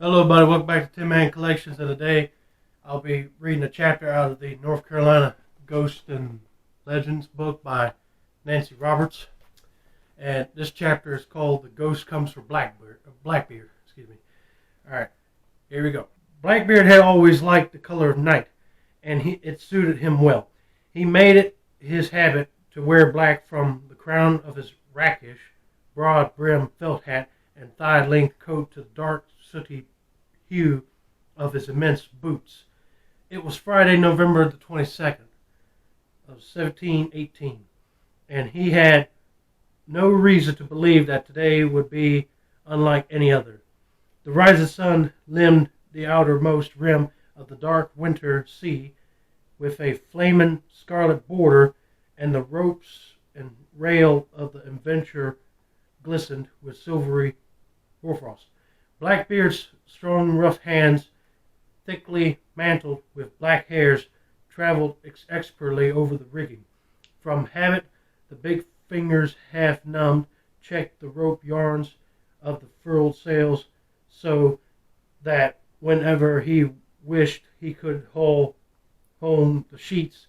Hello, everybody. Welcome back to 10 Man Collections. And today I'll be reading a chapter out of the North Carolina Ghost and Legends book by Nancy Roberts. And this chapter is called The Ghost Comes for Blackbeard. Excuse me. All right, here we go. Blackbeard had always liked the color of night, and it suited him well. He made it his habit to wear black from the crown of his rakish, broad-brimmed felt hat and thigh-length coat to the dark, sooty hue of his immense boots. It was Friday, November the 22nd of 1718, and he had no reason to believe that today would be unlike any other. The rising sun limned the outermost rim of the dark winter sea with a flaming scarlet border, and the ropes and rail of the Adventure glistened with silvery hoarfrost. Blackbeard's strong, rough hands, thickly mantled with black hairs, traveled expertly over the rigging. From habit, the big fingers, half numbed, checked the rope yarns of the furled sails, so that whenever he wished he could haul home the sheets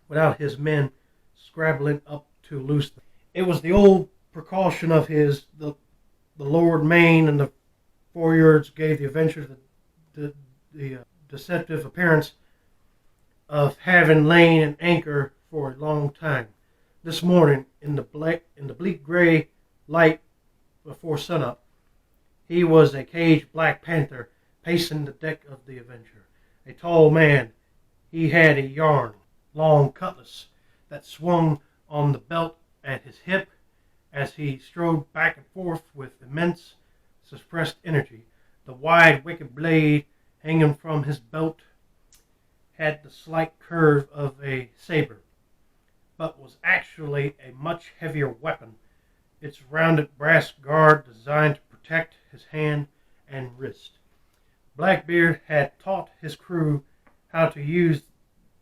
without his men scrabbling up to loose them. It was the old precaution of his. The lowered main and the foreyards gave the Adventure the deceptive appearance of having lain at anchor for a long time. This morning, in the bleak gray light before sunup, he was a caged black panther pacing the deck of the Adventure. A tall man, he had a long cutlass that swung on the belt at his hip as he strode back and forth with immense suppressed energy. The wide, wicked blade hanging from his belt had the slight curve of a saber, but was actually a much heavier weapon, its rounded brass guard designed to protect his hand and wrist. Blackbeard had taught his crew how to use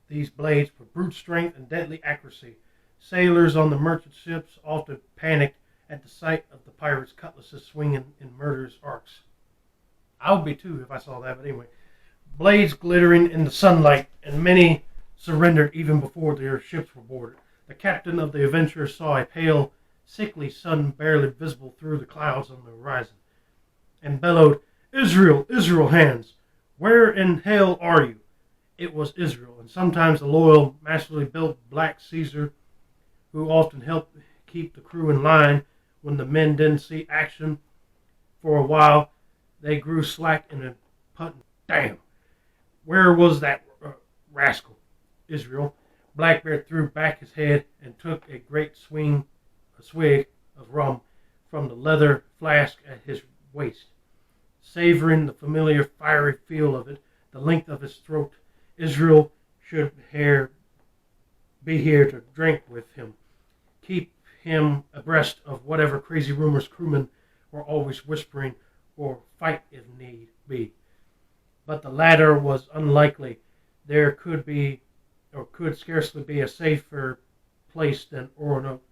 these blades with brute strength and deadly accuracy. Sailors on the merchant ships often panicked at the sight of the pirates' cutlasses swinging in murderous arcs. I would be too if I saw that, but anyway. Blades glittering in the sunlight, and many surrendered even before their ships were boarded. The captain of the Adventure saw a pale, sickly sun barely visible through the clouds on the horizon, and bellowed, "Israel, Israel, hands! Where in hell are you?" It was Israel, and sometimes the loyal, masterfully built black Caesar, who often helped keep the crew in line when the men didn't see action. For a while, they grew slack in a punt. Damn! Where was that rascal? Israel. Blackbeard threw back his head and took a great swig of rum from the leather flask at his waist, savoring the familiar fiery feel of it, the length of his throat. Israel should be here to drink with him, keep him abreast of whatever crazy rumors crewmen were always whispering, or fight if need be. But the latter was unlikely. There could scarcely be a safer place than Ocracoke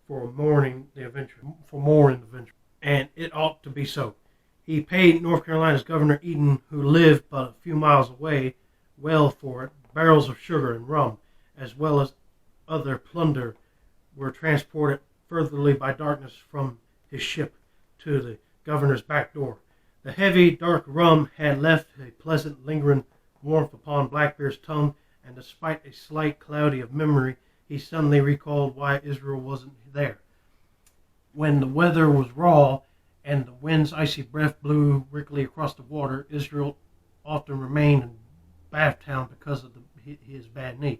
for mooring the Adventure, and it ought to be so. He paid North Carolina's Governor Eden, who lived but a few miles away, well for it. Barrels of sugar and rum, as well as other plunder, were transported furtherly by darkness from his ship to the governor's back door. The heavy, dark rum had left a pleasant, lingering warmth upon Blackbeard's tongue, and despite a slight cloudy of memory, he suddenly recalled why Israel wasn't there. When the weather was raw and the wind's icy breath blew wickedly across the water, Israel often remained in Bathtown because of his bad knee.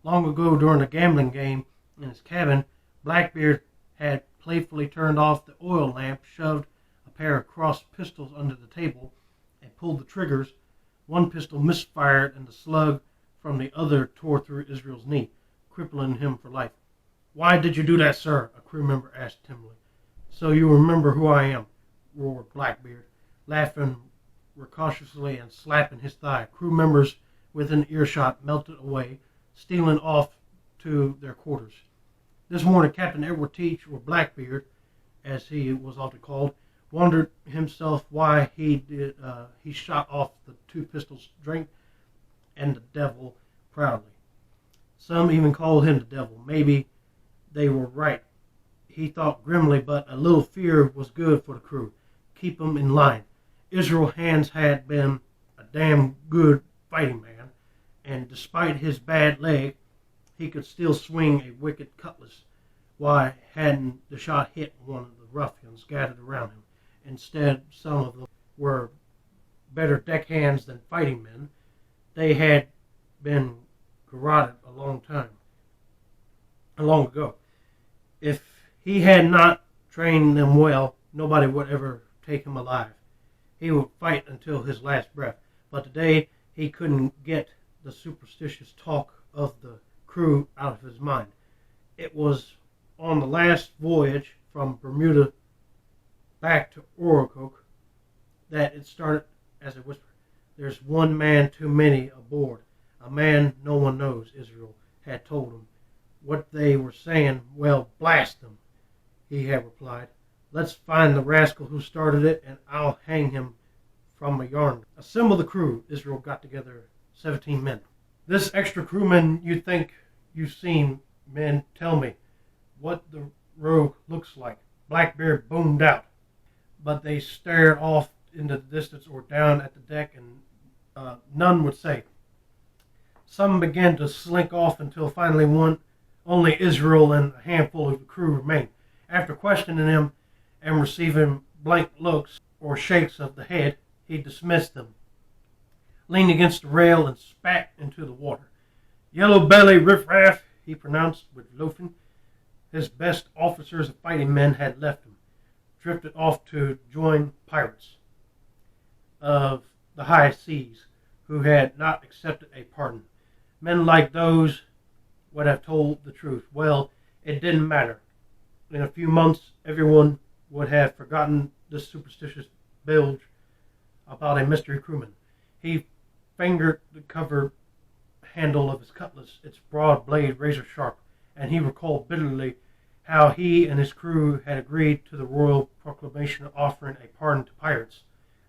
Long ago, during a gambling game in his cabin, Blackbeard had playfully turned off the oil lamp, shoved a pair of crossed pistols under the table, and pulled the triggers. One pistol misfired, and the slug from the other tore through Israel's knee, crippling him for life. "Why did you do that, sir?" a crew member asked timidly. "So you remember who I am," roared Blackbeard, laughing raucously and slapping his thigh. Crew members within earshot melted away, stealing off to their quarters. This morning, Captain Edward Teach, or Blackbeard, as he was often called, wondered himself why he shot off the 2 pistols, drank, and the devil proudly. Some even called him the devil. Maybe they were right. He thought grimly, but a little fear was good for the crew. Keep 'em in line. Israel Hands had been a damn good fighting man, and despite his bad leg, he could still swing a wicked cutlass. Why hadn't the shot hit one of the ruffians gathered around him? Instead, some of them were better deckhands than fighting men. They had been garroted a long ago. If he had not trained them well, nobody would ever take him alive. He would fight until his last breath. But today, he couldn't get the superstitious talk of the crew out of his mind. It was on the last voyage from Bermuda back to Ocracoke that it started as a whisper. There's one man too many aboard. A man no one knows, Israel had told him. What they were saying, well, blast them, he had replied. Let's find the rascal who started it, and I'll hang him from a yarn. Assemble the crew. Israel got together 17 men. This extra crewman you think you've seen, men, tell me what the rogue looks like. Blackbeard boomed out, but they stared off into the distance or down at the deck, and none would say. Some began to slink off until finally only Israel and a handful of the crew remained. After questioning them and receiving blank looks or shakes of the head, he dismissed them, leaned against the rail, and spat into the water. Yellow belly riffraff, he pronounced with loafing. His best officers and fighting men had left him, drifted off to join pirates of the high seas who had not accepted a pardon. Men like those would have told the truth. Well, it didn't matter. In a few months, everyone would have forgotten this superstitious bilge about a mystery crewman. He fingered the covered handle of his cutlass, its broad blade razor sharp, and he recalled bitterly how he and his crew had agreed to the royal proclamation offering a pardon to pirates.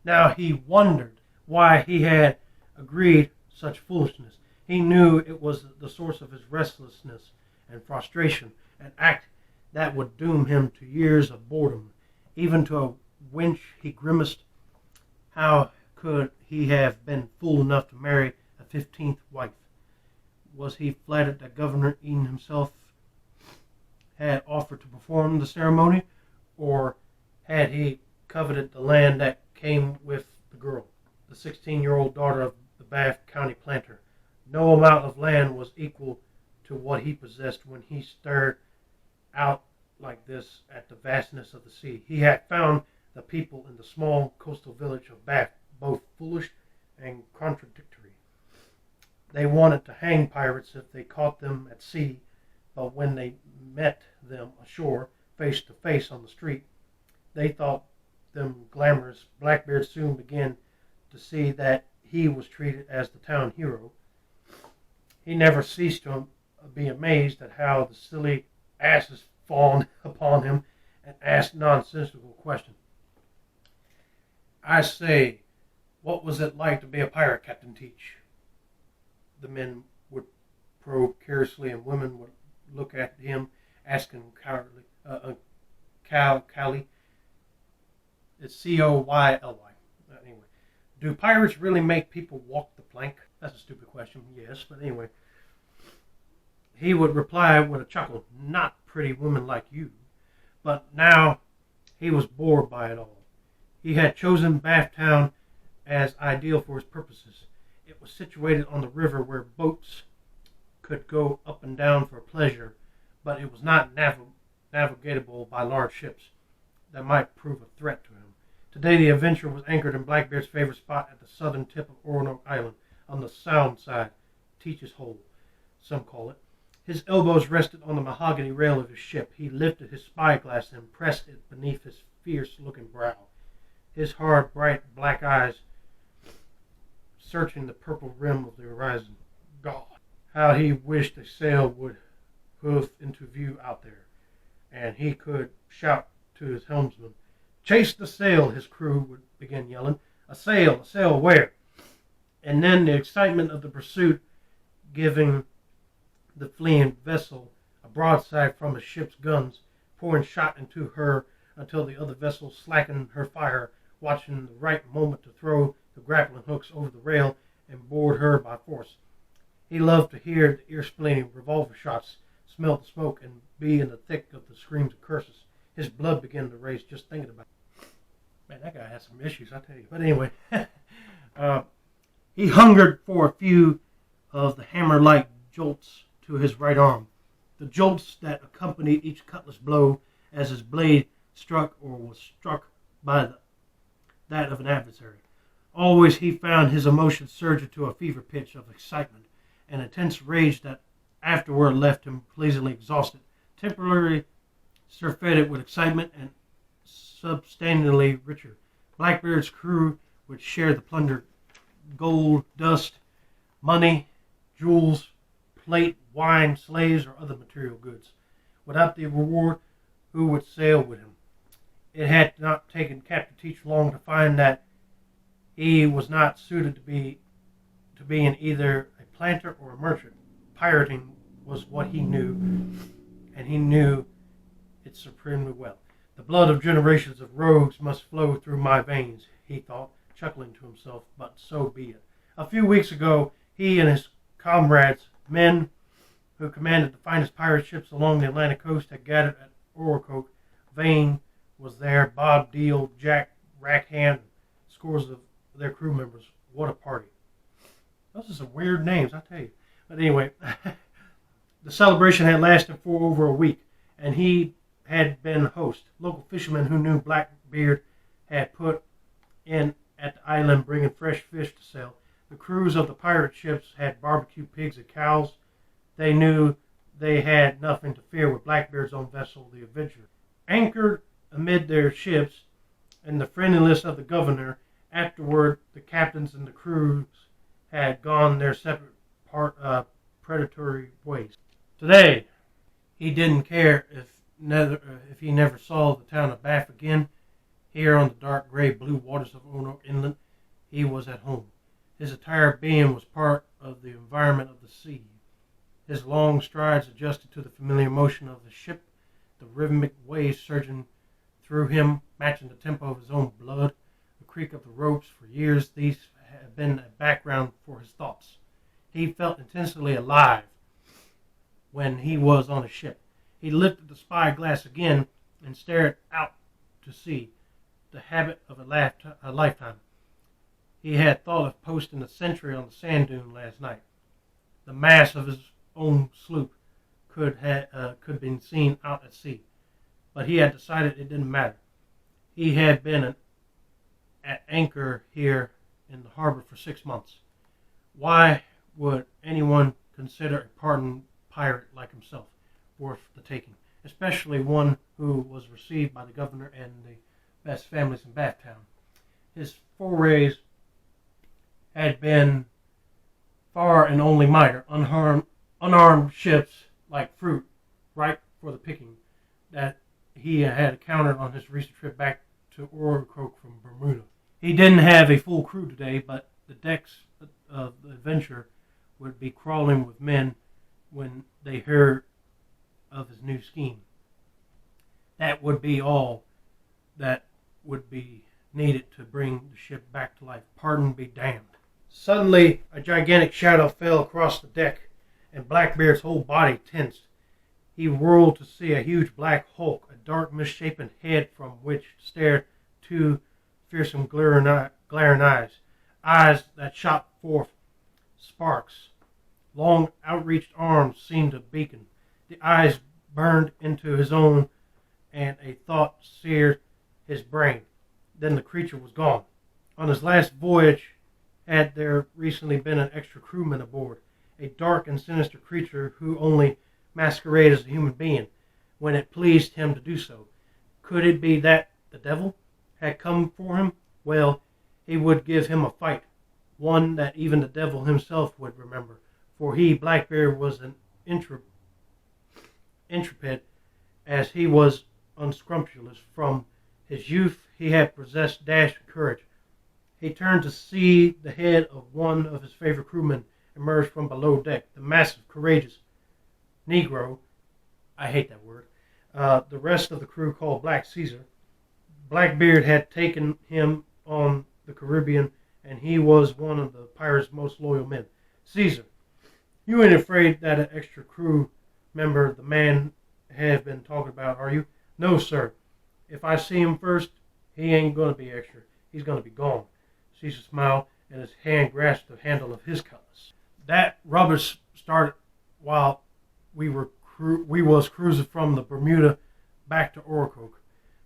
Now he wondered why he had agreed such foolishness. He knew it was the source of his restlessness and frustration, an act that would doom him to years of boredom. Even to a wench he grimaced. How could he have been fool enough to marry a 15th wife? Was he flattered that Governor Eden himself had offered to perform the ceremony, or had he coveted the land that came with the girl, the 16-year-old daughter of the Bath County planter? No amount of land was equal to what he possessed when he stared out like this at the vastness of the sea. He had found the people in the small coastal village of Bath both foolish and contradictory. They wanted to hang pirates if they caught them at sea, but when they met them ashore, face to face on the street, they thought them glamorous. Blackbeard soon began to see that he was treated as the town hero. He never ceased to be amazed at how the silly asses fawned upon him and asked nonsensical questions. I say, what was it like to be a pirate, Captain Teach? The men would probe curiously, and women would look at him, asking Cally. It's Coyly. Anyway, do pirates really make people walk the plank? That's a stupid question, yes, but anyway. He would reply with a chuckle, not pretty women like you. But now he was bored by it all. He had chosen Bath Town as ideal for his purposes. It was situated on the river where boats could go up and down for pleasure, but it was not navigable by large ships that might prove a threat to him. Today the adventure was anchored in Blackbeard's favorite spot at the southern tip of Ocracoke Island, on the sound side, Teach's Hole, some call it. His elbows rested on the mahogany rail of his ship. He lifted his spyglass and pressed it beneath his fierce-looking brow. His hard, bright, black eyes searching the purple rim of the horizon. God, how he wished a sail would hoof into view out there, and he could shout to his helmsman "Chase the sail," his crew would begin yelling. A sail where?" And then the excitement of the pursuit giving the fleeing vessel a broadside from the ship's guns, pouring shot into her until the other vessel slackened her fire, watching the right moment to throw the grappling hooks over the rail and board her by force. He loved to hear the ear-splitting revolver shots, smell the smoke, and be in the thick of the screams and curses. His blood began to race just thinking about it. Man, that guy has some issues, I tell you. But anyway, he hungered for a few of the hammer-like jolts to his right arm, the jolts that accompanied each cutlass blow as his blade struck or was struck by that of an adversary. Always he found his emotions surging to a fever pitch of excitement and intense rage that afterward left him pleasingly exhausted, temporarily surfeited with excitement and substantially richer. Blackbeard's crew would share the plunder: gold, dust, money, jewels, plate, wine, slaves, or other material goods. Without the reward, who would sail with him? It had not taken Captain Teach long to find that he was not suited to be in either a planter or a merchant. Pirating was what he knew, and he knew it supremely well. The blood of generations of rogues must flow through my veins, he thought, chuckling to himself, but so be it. A few weeks ago, he and his comrades, men who commanded the finest pirate ships along the Atlantic coast, had gathered at Ocracoke. Vane was there, Bob, Deal, Jack, Rackhand, scores of their crew members. What a party. Those are some weird names, I tell you. But anyway, the celebration had lasted for over a week, and he had been host. Local fishermen who knew Blackbeard had put in at the island bringing fresh fish to sell. The crews of the pirate ships had barbecued pigs and cows. They knew they had nothing to fear with Blackbeard's own vessel, the Avenger. Anchored amid their ships and the friendliness of the governor, afterward the captains and the crews had gone their separate predatory ways. Today, he didn't care if he never saw the town of Bath again. Here on the dark gray blue waters of Ocracoke Inlet, he was at home. His entire being was part of the environment of the sea. His long strides adjusted to the familiar motion of the ship, the rhythmic waves surging through him, matching the tempo of his own blood. The creak of the ropes. For years, these had been a background for his thoughts. He felt intensely alive when he was on a ship. He lifted the spyglass again and stared out to sea, the habit of a lifetime. He had thought of posting a sentry on the sand dune last night. The mast of his own sloop could be seen out at sea, but he had decided it didn't matter. He had been at anchor here in the harbor for 6 months. Why would anyone consider a pardoned pirate like himself worth the taking, especially one who was received by the governor and the best families in Bathtown? His forays had been far and only minor, unarmed ships like fruit, ripe for the picking, that he had encountered on his recent trip back to Ocracoke from Bermuda. He didn't have a full crew today, but the decks of the Adventure would be crawling with men when they heard of his new scheme. That would be all that would be needed to bring the ship back to life. Pardon be damned. Suddenly, a gigantic shadow fell across the deck, and Blackbeard's whole body tensed. He whirled to see a huge black hulk, a dark, misshapen head from which stared two fearsome glaring eyes that shot forth sparks. Long, outreached arms seemed to beacon. The eyes burned into his own, and a thought seared his brain. Then the creature was gone. On his last voyage, had there recently been an extra crewman aboard, a dark and sinister creature who only masqueraded as a human being when it pleased him to do so. Could it be that the devil had come for him? Well, he would give him a fight, one that even the devil himself would remember, for he, Blackbeard, was an intrepid as he was unscrupulous. From His youth he had possessed dash and courage. He turned to see the head of one of his favorite crewmen emerge from below deck, the massive, courageous Negro. I hate that word. The rest of the crew called Black Caesar. Blackbeard had taken him on the Caribbean, and he was one of the pirates' most loyal men. Caesar, you ain't afraid that an extra crew member the man has been talking about, are you? No, sir. If I see him first, he ain't going to be extra. He's going to be gone. Caesar smiled, and his hand grasped the handle of his cutlass. That rubbish started while we was cruising from the Bermuda back to Ocracoke.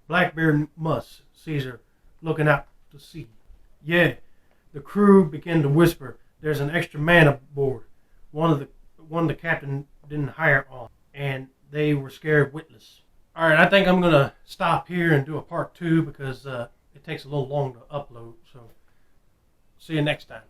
Blackbeard must, Caesar, looking out to sea. Yeah, the crew began to whisper, there's an extra man aboard. One the captain didn't hire on, and they were scared witless. Alright, I think I'm going to stop here and do a part 2 because it takes a little long to upload. So, see you next time.